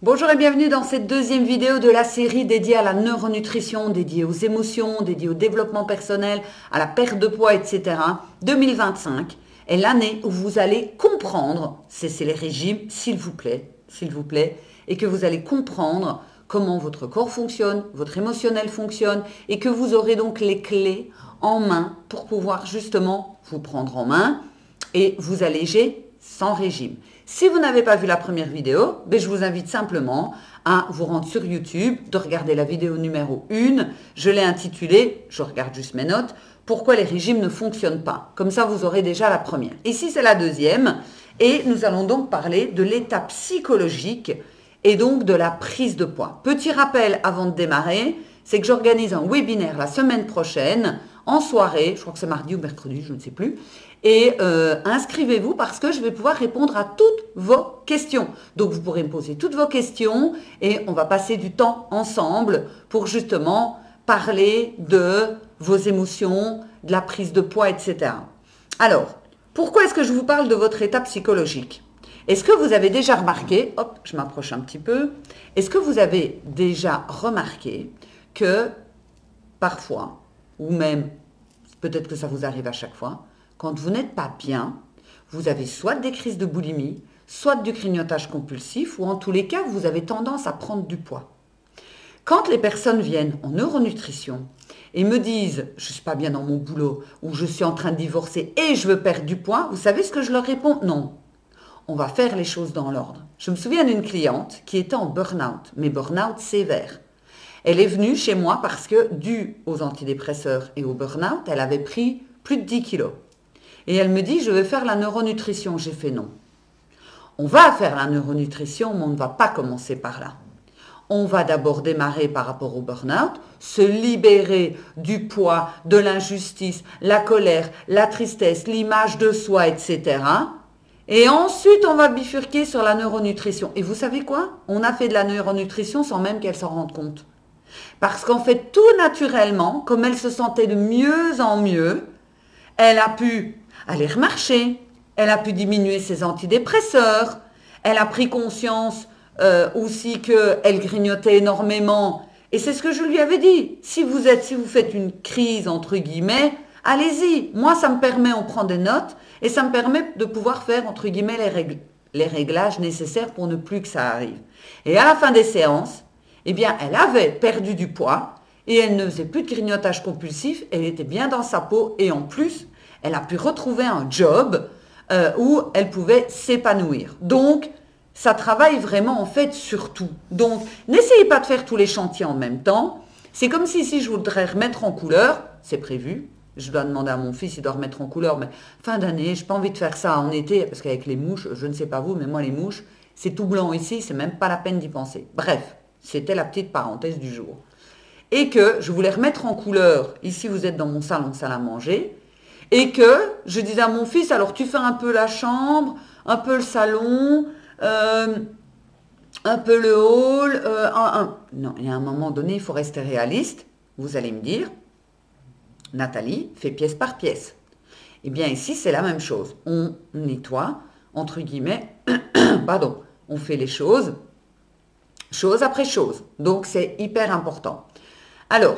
Bonjour et bienvenue dans cette deuxième vidéo de la série dédiée à la neuronutrition, dédiée aux émotions, dédiée au développement personnel, à la perte de poids, etc. 2025 est l'année où vous allez comprendre, cessez les régimes, s'il vous plaît, et que vous allez comprendre comment votre corps fonctionne, votre émotionnel fonctionne, et que vous aurez donc les clés en main pour pouvoir justement vous prendre en main et vous alléger sans régime. Si vous n'avez pas vu la première vidéo, je vous invite simplement à vous rendre sur YouTube, de regarder la vidéo numéro 1. Je l'ai intitulée, je regarde juste mes notes, pourquoi les régimes ne fonctionnent pas. Comme ça, vous aurez déjà la première. Ici, c'est la deuxième. Et nous allons donc parler de l'étape psychologique et donc de la prise de poids. Petit rappel avant de démarrer, c'est que j'organise un webinaire la semaine prochaine, en soirée, je crois que c'est mardi ou mercredi, je ne sais plus. Et inscrivez-vous parce que je vais pouvoir répondre à toutes vos questions. Donc vous pourrez me poser toutes vos questions et on va passer du temps ensemble pour justement parler de vos émotions, de la prise de poids, etc. Alors, pourquoi est-ce que je vous parle de votre état psychologique? Est-ce que vous avez déjà remarqué, hop, je m'approche un petit peu, est-ce que vous avez déjà remarqué que parfois, ou même peut-être que ça vous arrive à chaque fois, quand vous n'êtes pas bien, vous avez soit des crises de boulimie, soit du grignotage compulsif, ou en tous les cas, vous avez tendance à prendre du poids. Quand les personnes viennent en neuronutrition et me disent « je ne suis pas bien dans mon boulot » ou « je suis en train de divorcer et je veux perdre du poids », vous savez ce que je leur réponds? Non, on va faire les choses dans l'ordre. Je me souviens d'une cliente qui était en burn-out, mais burn-out sévère. Elle est venue chez moi parce que, dû aux antidépresseurs et au burn-out, elle avait pris plus de 10 kilos. Et elle me dit, je veux faire la neuronutrition. J'ai fait non. On va faire la neuronutrition, mais on ne va pas commencer par là. On va d'abord démarrer par rapport au burn-out, se libérer du poids, de l'injustice, la colère, la tristesse, l'image de soi, etc. Et ensuite, on va bifurquer sur la neuronutrition. Et vous savez quoi? On a fait de la neuronutrition sans même qu'elle s'en rende compte. Parce qu'en fait, tout naturellement, comme elle se sentait de mieux en mieux, elle a pu aller remarcher, elle a pu diminuer ses antidépresseurs, elle a pris conscience aussi qu'elle grignotait énormément. Et c'est ce que je lui avais dit. Si vous faites une crise, entre guillemets, allez-y. Moi, ça me permet, on prend des notes, et ça me permet de pouvoir faire, entre guillemets, les réglages nécessaires pour ne plus que ça arrive. Et à la fin des séances, eh bien, elle avait perdu du poids et elle ne faisait plus de grignotage compulsif, elle était bien dans sa peau et en plus, elle a pu retrouver un job où elle pouvait s'épanouir. Donc, ça travaille vraiment en fait sur tout. Donc, n'essayez pas de faire tous les chantiers en même temps. C'est comme si je voudrais remettre en couleur, c'est prévu, je dois demander à mon fils, il doit remettre en couleur, mais fin d'année, je n'ai pas envie de faire ça en été, parce qu'avec les mouches, je ne sais pas vous, mais moi les mouches, c'est tout blanc ici, c'est même pas la peine d'y penser. Bref. C'était la petite parenthèse du jour. Et que je voulais remettre en couleur, ici vous êtes dans mon salon, salle à manger, et que je disais à mon fils, alors tu fais un peu la chambre, un peu le salon, un peu le hall, Non, il y a un moment donné, il faut rester réaliste. Vous allez me dire, Nathalie, fait pièce par pièce. Eh bien ici, c'est la même chose. On nettoie, entre guillemets, pardon, on fait les choses, chose après chose. Donc, c'est hyper important. Alors,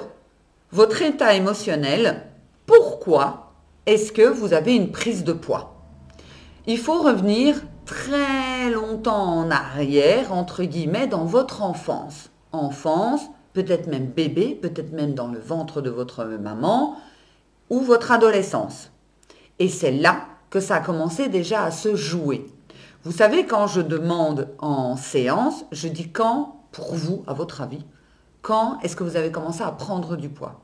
votre état émotionnel, pourquoi est-ce que vous avez une prise de poids? Il faut revenir très longtemps en arrière, entre guillemets, dans votre enfance. Enfance, peut-être même bébé, peut-être même dans le ventre de votre maman, ou votre adolescence. Et c'est là que ça a commencé déjà à se jouer. Vous savez, quand je demande en séance, je dis quand, pour vous, à votre avis, quand est-ce que vous avez commencé à prendre du poids?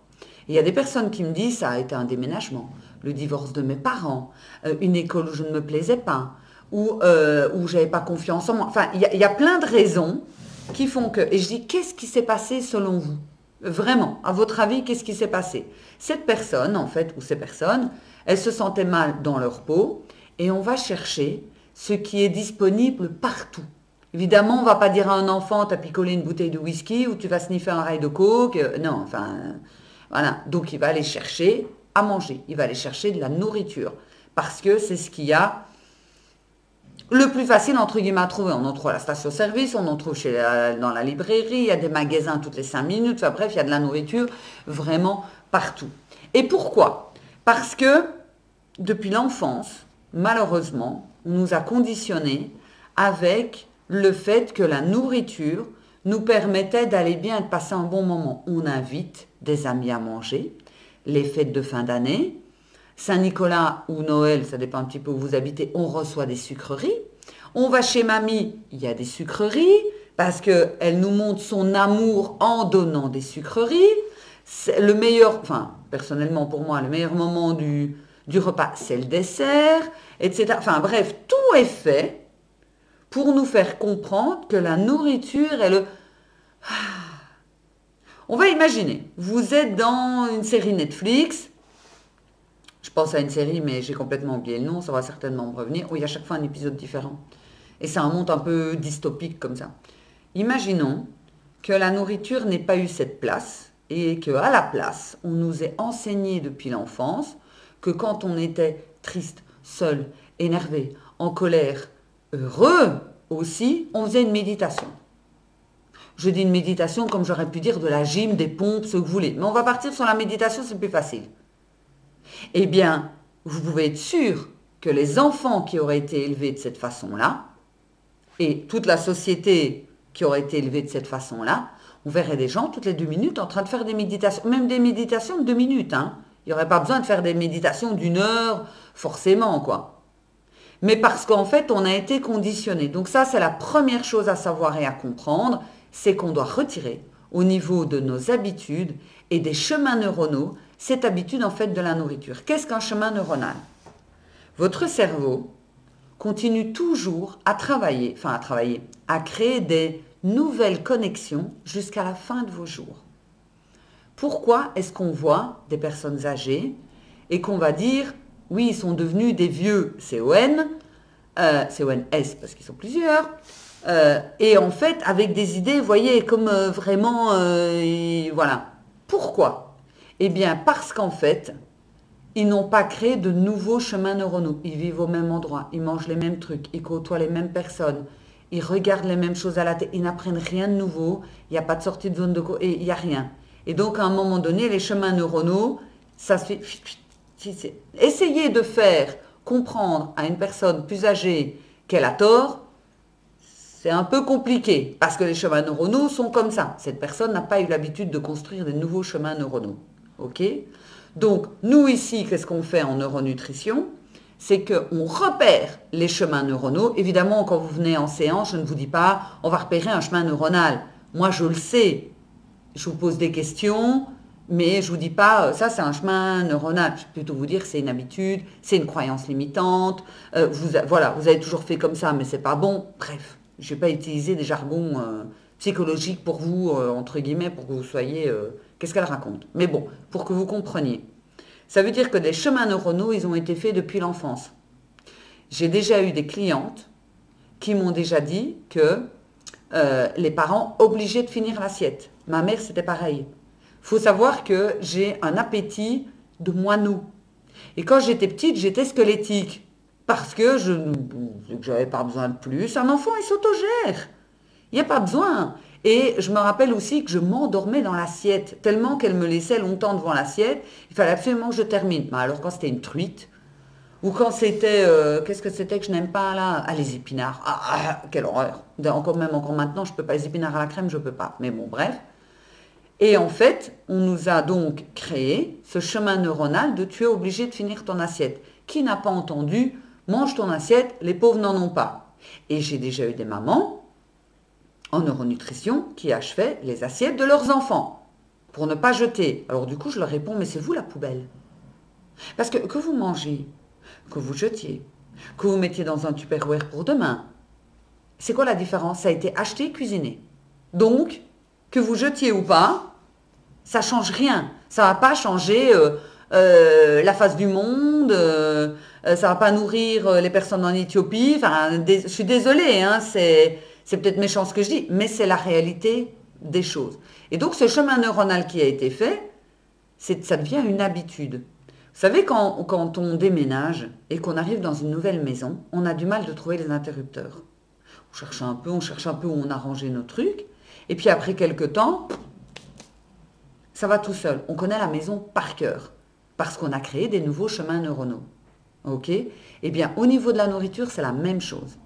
Et il y a des personnes qui me disent, ça a été un déménagement, le divorce de mes parents, une école où je ne me plaisais pas, ou où je n'avais pas confiance en moi. Enfin, il y a plein de raisons qui font que... Et je dis, qu'est-ce qui s'est passé selon vous? Vraiment, à votre avis, qu'est-ce qui s'est passé? Cette personne, en fait, ou ces personnes, elles se sentaient mal dans leur peau, et on va chercher ce qui est disponible partout. Évidemment, on ne va pas dire à un enfant, t'as picolé une bouteille de whisky ou tu vas sniffer un rail de coke. Non, enfin, voilà. Donc, il va aller chercher à manger. Il va aller chercher de la nourriture. Parce que c'est ce qu'il y a Le plus facile, entre guillemets, à trouver, on en trouve à la station-service, on en trouve dans la librairie, il y a des magasins toutes les 5 minutes, enfin, bref, il y a de la nourriture vraiment partout. Et pourquoi? Parce que depuis l'enfance, malheureusement, on nous a conditionnés avec le fait que la nourriture nous permettait d'aller bien et de passer un bon moment. On invite des amis à manger, les fêtes de fin d'année, Saint-Nicolas ou Noël, ça dépend un petit peu où vous habitez, on reçoit des sucreries. On va chez mamie, il y a des sucreries, parce qu'elle nous montre son amour en donnant des sucreries. C'est le meilleur, enfin, personnellement pour moi, le meilleur moment du repas, c'est le dessert, etc. Enfin bref, tout est fait pour nous faire comprendre que la nourriture est le... On va imaginer, vous êtes dans une série Netflix, je pense à une série, mais j'ai complètement oublié le nom, ça va certainement me revenir, où il y a chaque fois un épisode différent. Et c'est un monde un peu dystopique comme ça. Imaginons que la nourriture n'ait pas eu cette place et qu'à la place, on nous ait enseigné depuis l'enfance que quand on était triste, seul, énervé, en colère, heureux aussi, on faisait une méditation. Je dis une méditation comme j'aurais pu dire de la gym, des pompes, ce que vous voulez. Mais on va partir sur la méditation, c'est plus facile. Eh bien, vous pouvez être sûr que les enfants qui auraient été élevés de cette façon-là, et toute la société qui aurait été élevée de cette façon-là, on verrait des gens toutes les 2 minutes en train de faire des méditations, même des méditations de 2 minutes. Hein. Il n'y aurait pas besoin de faire des méditations d'1 heure, forcément, quoi. Mais parce qu'en fait, on a été conditionné. Donc ça, c'est la première chose à savoir et à comprendre, c'est qu'on doit retirer au niveau de nos habitudes et des chemins neuronaux cette habitude en fait de la nourriture. Qu'est-ce qu'un chemin neuronal? Votre cerveau continue toujours à travailler, à créer des nouvelles connexions jusqu'à la fin de vos jours. Pourquoi est-ce qu'on voit des personnes âgées et qu'on va dire, oui, ils sont devenus des vieux CON, CONS parce qu'ils sont plusieurs, et en fait avec des idées, vous voyez, comme vraiment, voilà. Pourquoi? Eh bien, parce qu'en fait, ils n'ont pas créé de nouveaux chemins neuronaux. Ils vivent au même endroit, ils mangent les mêmes trucs, ils côtoient les mêmes personnes, ils regardent les mêmes choses à la télé, ils n'apprennent rien de nouveau, il n'y a pas de sortie de zone de... et il n'y a rien. Et donc, à un moment donné, les chemins neuronaux, ça se fait... Essayez de faire comprendre à une personne plus âgée qu'elle a tort, c'est un peu compliqué, parce que les chemins neuronaux sont comme ça. Cette personne n'a pas eu l'habitude de construire des nouveaux chemins neuronaux. Ok? Donc, nous ici, qu'est-ce qu'on fait en neuronutrition? C'est qu'on repère les chemins neuronaux. Évidemment, quand vous venez en séance, je ne vous dis pas, on va repérer un chemin neuronal. Moi, je le sais. Je vous pose des questions, mais je ne vous dis pas, ça, c'est un chemin neuronal. Je vais plutôt vous dire, c'est une habitude, c'est une croyance limitante. Voilà, vous avez toujours fait comme ça, mais c'est pas bon. Bref, je ne vais pas utiliser des jargons psychologiques pour vous, entre guillemets, pour que vous soyez... Qu'est-ce qu'elle raconte? Mais bon, pour que vous compreniez. Ça veut dire que des chemins neuronaux, ils ont été faits depuis l'enfance. J'ai déjà eu des clientes qui m'ont déjà dit que les parents obligeaient de finir l'assiette. Ma mère, c'était pareil. Il faut savoir que j'ai un appétit de moineau. Et quand j'étais petite, j'étais squelettique. Parce que je n'avais pas besoin de plus. Un enfant, il s'autogère. Il n'y a pas besoin. Et je me rappelle aussi que je m'endormais dans l'assiette, tellement qu'elle me laissait longtemps devant l'assiette. Il fallait absolument que je termine. Mais alors quand c'était une truite, ou quand c'était, qu'est-ce que c'était que je n'aime pas là? Ah, les épinards. Quelle horreur. Encore maintenant, je ne peux pas. Les épinards à la crème, je ne peux pas. Mais bon, bref. Et en fait, on nous a donc créé ce chemin neuronal de tu es obligé de finir ton assiette. Qui n'a pas entendu, mange ton assiette, les pauvres n'en ont pas. Et j'ai déjà eu des mamans en neuronutrition qui achevaient les assiettes de leurs enfants pour ne pas jeter. Alors du coup, je leur réponds, mais c'est vous la poubelle. Parce que vous mangez, que vous jetiez, que vous mettiez dans un Tupperware pour demain, c'est quoi la différence? Ça a été acheté, cuisiné. Donc, que vous jetiez ou pas, ça ne change rien. Ça ne va pas changer la face du monde, ça ne va pas nourrir les personnes en Éthiopie. Enfin, je suis désolée, hein, c'est peut-être méchant ce que je dis, mais c'est la réalité des choses. Et donc, ce chemin neuronal qui a été fait, ça devient une habitude. Vous savez, quand on déménage et qu'on arrive dans une nouvelle maison, on a du mal de trouver les interrupteurs. On cherche un peu où on a rangé nos trucs. Et puis après quelques temps, ça va tout seul. On connaît la maison par cœur parce qu'on a créé des nouveaux chemins neuronaux. Ok? Eh bien, au niveau de la nourriture, c'est la même chose.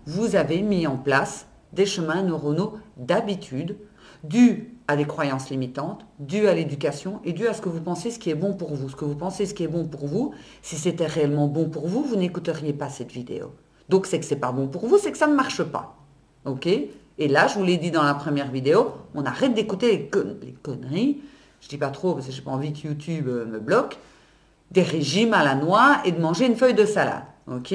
Vous avez mis en place des chemins neuronaux d'habitude dus à des croyances limitantes, dus à l'éducation et dus à ce que vous pensez ce qui est bon pour vous. Ce que vous pensez ce qui est bon pour vous, si c'était réellement bon pour vous, vous n'écouteriez pas cette vidéo. Donc c'est que c'est pas bon pour vous, c'est que ça ne marche pas. Ok? Et là, je vous l'ai dit dans la première vidéo, on arrête d'écouter les conneries. Je dis pas trop parce que j'ai pas envie que YouTube me bloque. Des régimes à la noix et de manger une feuille de salade. Ok?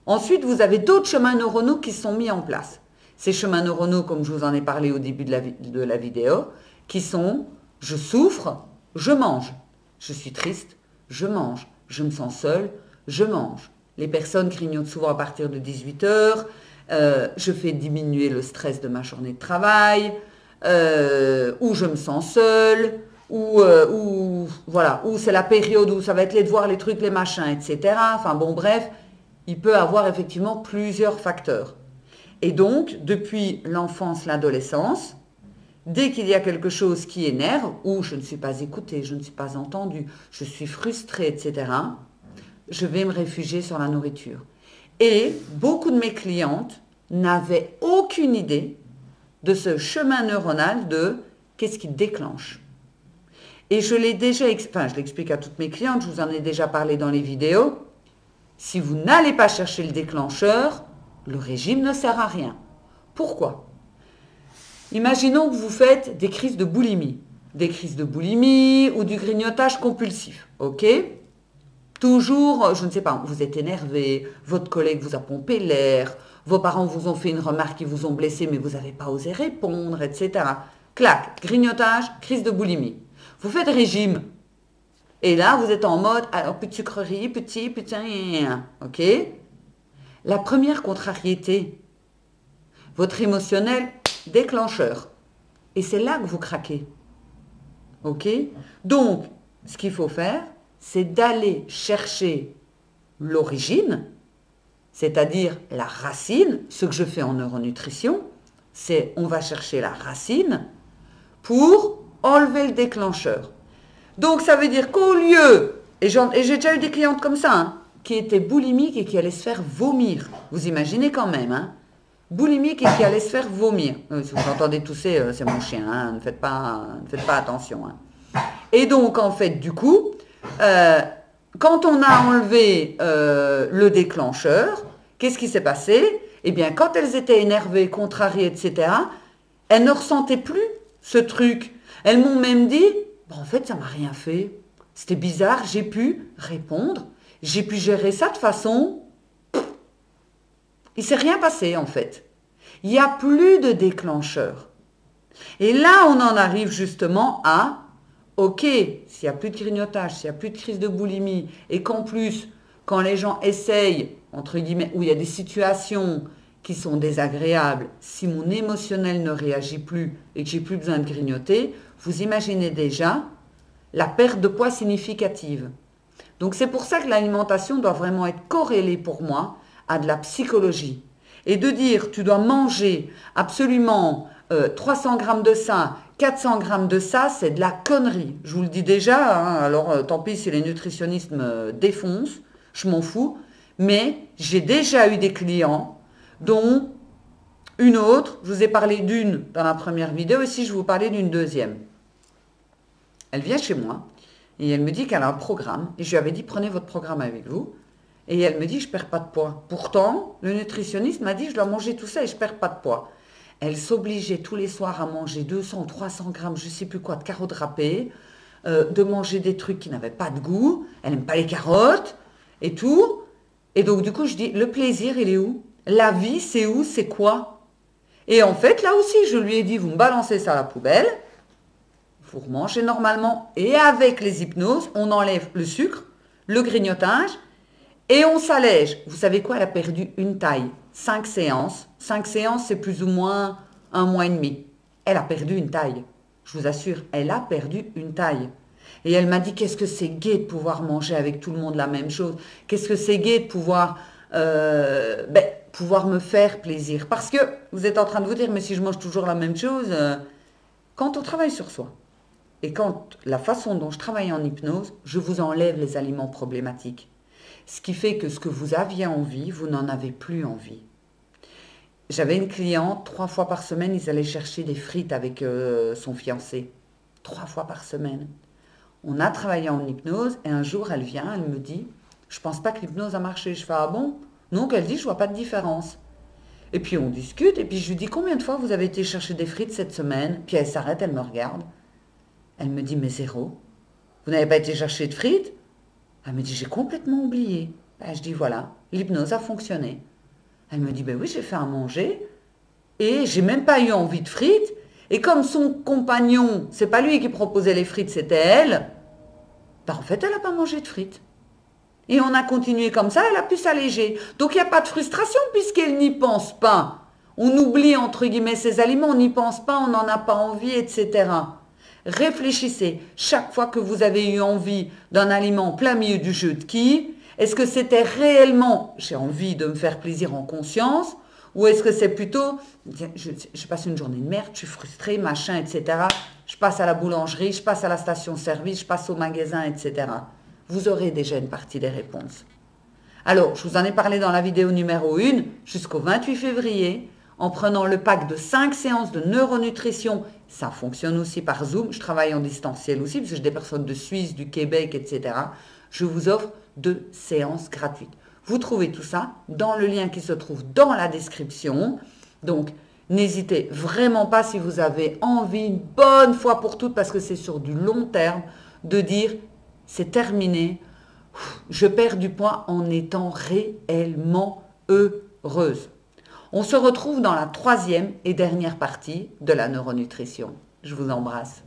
Ensuite, vous avez d'autres chemins neuronaux qui sont mis en place. Ces chemins neuronaux, comme je vous en ai parlé au début de la vidéo, qui sont « je souffre, je mange ». Je suis triste, je mange. Je me sens seule, je mange. Les personnes grignotent souvent à partir de 18 heures. Je fais diminuer le stress de ma journée de travail. Ou je me sens seule. Ou c'est la période où ça va être les devoirs, les trucs, les machins, etc. Enfin bon, bref, il peut avoir effectivement plusieurs facteurs. Et donc, depuis l'enfance, l'adolescence, dès qu'il y a quelque chose qui énerve, ou je ne suis pas écoutée, je ne suis pas entendue, je suis frustrée, etc., je vais me réfugier sur la nourriture. Et beaucoup de mes clientes n'avaient aucune idée de ce chemin neuronal de qu'est-ce qui déclenche. Et je l'explique à toutes mes clientes, je vous en ai déjà parlé dans les vidéos. Si vous n'allez pas chercher le déclencheur, le régime ne sert à rien. Pourquoi? Imaginons que vous faites des crises de boulimie. Des crises de boulimie ou du grignotage compulsif. Ok? Toujours, je ne sais pas, vous êtes énervé, votre collègue vous a pompé l'air, vos parents vous ont fait une remarque qui vous ont blessé mais vous n'avez pas osé répondre, etc. Clac, grignotage, crise de boulimie. Vous faites régime. Et là, vous êtes en mode, alors plus de sucreries, putain, ok? La première contrariété, votre émotionnel déclencheur. Et c'est là que vous craquez. Ok? Donc, ce qu'il faut faire, c'est d'aller chercher l'origine, c'est-à-dire la racine. Ce que je fais en neuronutrition, c'est on va chercher la racine pour enlever le déclencheur. Donc, ça veut dire qu'au lieu, et j'ai déjà eu des clientes comme ça, hein, qui étaient boulimiques et qui allaient se faire vomir. Vous imaginez quand même, hein? Boulimique et qui allaient se faire vomir. Si vous entendez tousser, c'est mon chien, hein, ne faites pas attention. Hein. Et donc, en fait, du coup, quand on a enlevé le déclencheur, qu'est-ce qui s'est passé? Eh bien, quand elles étaient énervées, contrariées, etc., elles ne ressentaient plus ce truc. Elles m'ont même dit, bon, en fait, ça m'a rien fait. C'était bizarre, j'ai pu répondre, j'ai pu gérer ça de façon... Il ne s'est rien passé, en fait. Il n'y a plus de déclencheur. Et là, on en arrive justement à, ok, s'il n'y a plus de grignotage, s'il n'y a plus de crise de boulimie, et qu'en plus, quand les gens essayent, entre guillemets, où il y a des situations qui sont désagréables, si mon émotionnel ne réagit plus et que j'ai plus besoin de grignoter, vous imaginez déjà la perte de poids significative. Donc c'est pour ça que l'alimentation doit vraiment être corrélée pour moi à de la psychologie. Et de dire, tu dois manger absolument 300 grammes de ça, 400 grammes de ça, c'est de la connerie. Je vous le dis déjà, hein, alors tant pis si les nutritionnistes me défoncent, je m'en fous. Mais j'ai déjà eu des clients, dont une autre, je vous ai parlé d'une dans la première vidéo, et si je vous parlais d'une deuxième. Elle vient chez moi, et elle me dit qu'elle a un programme, et je lui avais dit, prenez votre programme avec vous. Et elle me dit, je ne perds pas de poids. Pourtant, le nutritionniste m'a dit, je dois manger tout ça et je ne perds pas de poids. Elle s'obligeait tous les soirs à manger 200 ou 300 grammes, je ne sais plus quoi, de carottes râpées, de manger des trucs qui n'avaient pas de goût. Elle n'aime pas les carottes et tout. Et donc, du coup, je dis, le plaisir, il est où? La vie, c'est où? C'est quoi? Et en fait, là aussi, je lui ai dit, vous me balancez ça à la poubelle, vous remangez normalement. Et avec les hypnoses, on enlève le sucre, le grignotage, et on s'allège. Vous savez quoi? Elle a perdu une taille. 5 séances. 5 séances, c'est plus ou moins 1 mois et demi. Elle a perdu une taille. Je vous assure, elle a perdu une taille. Et elle m'a dit, qu'est-ce que c'est gai de pouvoir manger avec tout le monde la même chose. Qu'est-ce que c'est gai de pouvoir, pouvoir me faire plaisir. Parce que vous êtes en train de vous dire, mais si je mange toujours la même chose, quand on travaille sur soi, et quand la façon dont je travaille en hypnose, je vous enlève les aliments problématiques. Ce qui fait que ce que vous aviez envie, vous n'en avez plus envie. J'avais une cliente, 3 fois par semaine, ils allaient chercher des frites avec son fiancé. 3 fois par semaine. On a travaillé en hypnose et un jour, elle vient, elle me dit, je pense pas que l'hypnose a marché. Je fais, ah bon? Non, elle dit, je vois pas de différence. Et puis on discute et puis je lui dis, combien de fois vous avez été chercher des frites cette semaine? Puis elle s'arrête, elle me regarde. Elle me dit, mais 0. Vous n'avez pas été chercher de frites? Elle me dit, j'ai complètement oublié. Ben, je dis, voilà, l'hypnose a fonctionné. Elle me dit, ben oui, j'ai fait à manger et j'ai même pas eu envie de frites. Et comme son compagnon, c'est pas lui qui proposait les frites, c'était elle, ben en fait, elle n'a pas mangé de frites. Et on a continué comme ça, elle a pu s'alléger. Donc il n'y a pas de frustration puisqu'elle n'y pense pas. On oublie, entre guillemets, ces aliments, on n'y pense pas, on n'en a pas envie, etc. Réfléchissez, chaque fois que vous avez eu envie d'un aliment plein milieu du jeu de quilles, est-ce que c'était réellement, j'ai envie de me faire plaisir en conscience, ou est-ce que c'est plutôt, je passe une journée de merde, je suis frustrée, machin, etc. Je passe à la boulangerie, je passe à la station-service, je passe au magasin, etc. Vous aurez déjà une partie des réponses. Alors, je vous en ai parlé dans la vidéo numéro 1, jusqu'au 28 février, en prenant le pack de 5 séances de neuronutrition. Ça fonctionne aussi par Zoom. Je travaille en distanciel aussi, parce que j'ai des personnes de Suisse, du Québec, etc. Je vous offre 2 séances gratuites. Vous trouvez tout ça dans le lien qui se trouve dans la description. Donc, n'hésitez vraiment pas si vous avez envie, une bonne fois pour toutes, parce que c'est sur du long terme, de dire c'est terminé, je perds du poids en étant réellement heureuse. On se retrouve dans la 3e et dernière partie de la neuronutrition. Je vous embrasse.